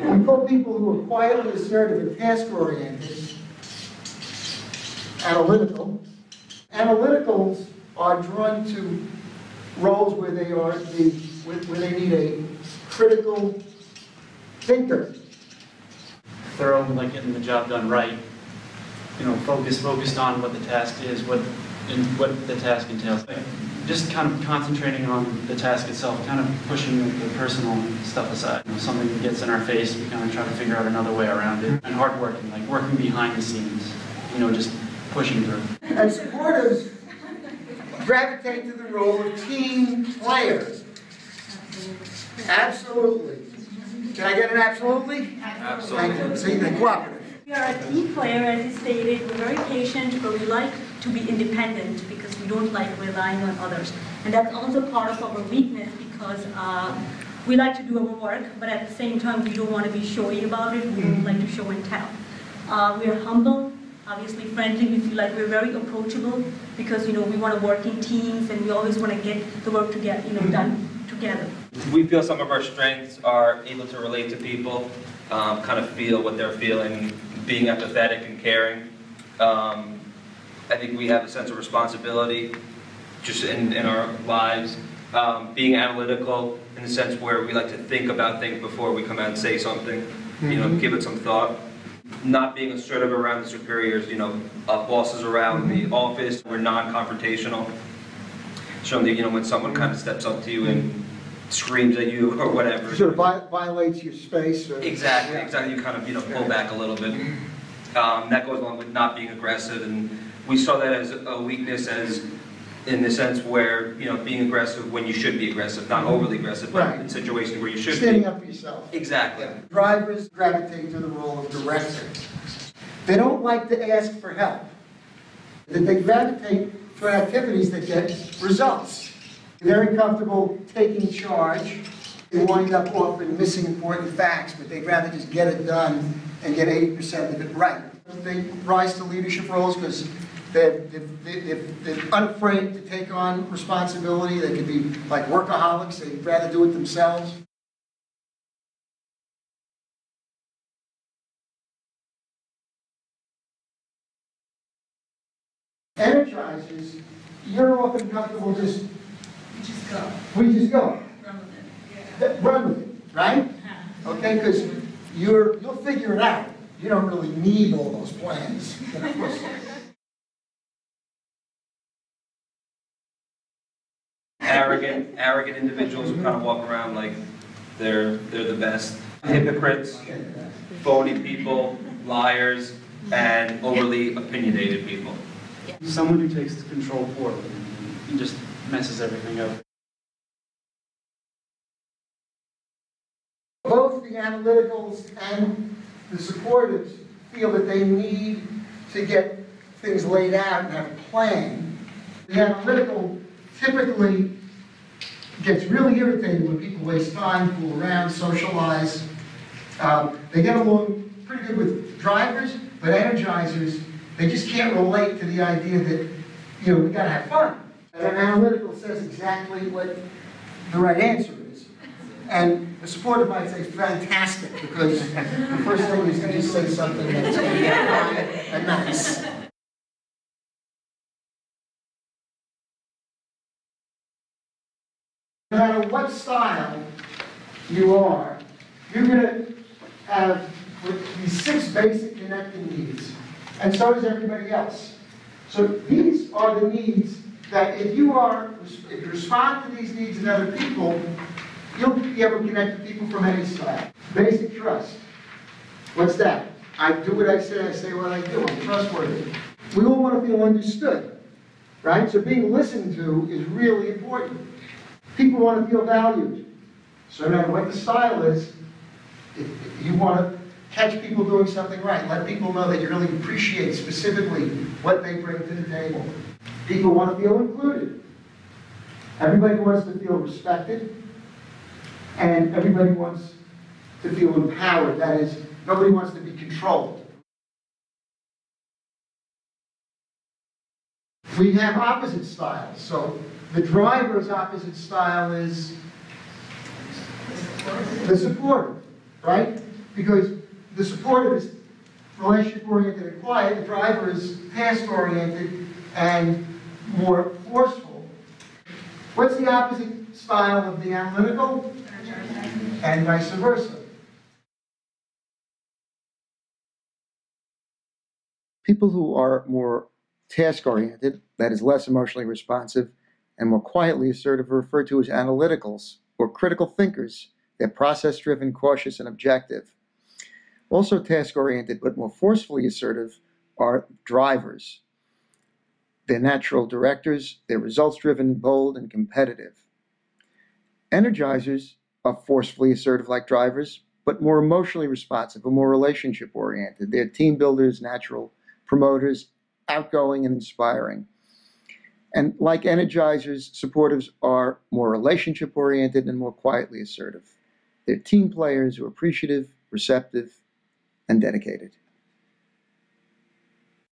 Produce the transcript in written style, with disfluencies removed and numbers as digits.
We call people who are quietly assertive and task-oriented analytical. Analyticals are drawn to roles where they are where they need a critical thinker. Thorough, like getting the job done right. You know, focused on what the task is, what the task entails. Like, just kind of concentrating on the task itself, kind of pushing the personal stuff aside. You know, something that gets in our face, we kind of try to figure out another way around it. And hard working, like working behind the scenes. You know, just pushing through. And supporters gravitate to the role of team players. Absolutely. Can I get an absolutely? Absolutely. Thank you. So you can cooperative. We are a team player, as you stated. We're very patient, but we like to be independent because we don't like relying on others. And that's also part of our weakness because we like to do our work, but at the same time, we don't want to be showy about it. We don't like to show and tell. We are humble, obviously friendly. We feel like we're very approachable because, you know, we want to work in teams and we always want to get the work to get, you know, done together. We feel some of our strengths are able to relate to people, kind of feel what they're feeling, being empathetic and caring. I think we have a sense of responsibility just in our lives. Being analytical in the sense where we like to think about things before we come out and say something, you know, give it some thought. Not being assertive around the superiors, you know, bosses around the office. We're non-confrontational. Certainly, you know, when someone kind of steps up to you and screams at you or whatever. Sort of violates your space. Or, exactly, exactly. You kind of, you know, pull back a little bit. That goes along with not being aggressive, and we saw that as a weakness, as in the sense where, you know, being aggressive when you should be aggressive, not overly aggressive, but in situations where you should standing be. up for yourself. Exactly. Drivers gravitate to the role of director. They don't like to ask for help. They gravitate toward activities that get results. They're very comfortable taking charge. They wind up often missing important facts, but they'd rather just get it done and get 80% of it right. They rise to leadership roles because they're unafraid to take on responsibility. They could be like workaholics. They'd rather do it themselves. Energizers, you're often comfortable just... We just go. We just go. Run with it. Yeah. Run with it, right? Okay, because you'll figure it out. You don't really need all those plans. Arrogant individuals who kind of walk around like they're the best. Hypocrites, phony people, liars, and overly opinionated people. Someone who takes control poorly and just messes everything up. Both the analyticals and the supportives feel that they need to get things laid out and have a plan. The analytical typically gets really irritated when people waste time, fool around, socialize. They get along pretty good with drivers, but energizers, they just can't relate to the idea that, you know, we gotta have fun. And an analytical says exactly what the right answer is. And the supportive might say fantastic, because the first thing is to just say something that's quiet and nice. No matter what style you are, you're going to have these 6 basic connecting needs. And so does everybody else. So these are the needs that if you respond to these needs in other people, you'll be able to connect to people from any style. Basic trust. What's that? I do what I say what I do. I'm trustworthy. We all want to feel understood, right? So being listened to is really important. People want to feel valued. So no matter what the style is, if you want to catch people doing something right. Let people know that you really appreciate specifically what they bring to the table. People want to feel included. Everybody wants to feel respected. And everybody wants to feel empowered. That is, nobody wants to be controlled. We have opposite styles. So the driver's opposite style is the supportive, right? because the supportive is relationship-oriented and quiet, the driver is task-oriented and more forceful. What's the opposite style of the analytical? And vice versa. People who are more task-oriented, that is less emotionally responsive, and more quietly assertive are referred to as analyticals, or critical thinkers. They're process-driven, cautious, and objective. Also task-oriented, but more forcefully assertive, are drivers. They're natural directors, they're results-driven, bold, and competitive. Energizers are forcefully assertive like drivers, but more emotionally responsive or more relationship-oriented. They're team builders, natural promoters, outgoing and inspiring. And like energizers, supportives are more relationship-oriented and more quietly assertive. They're team players who are appreciative, receptive, and dedicated.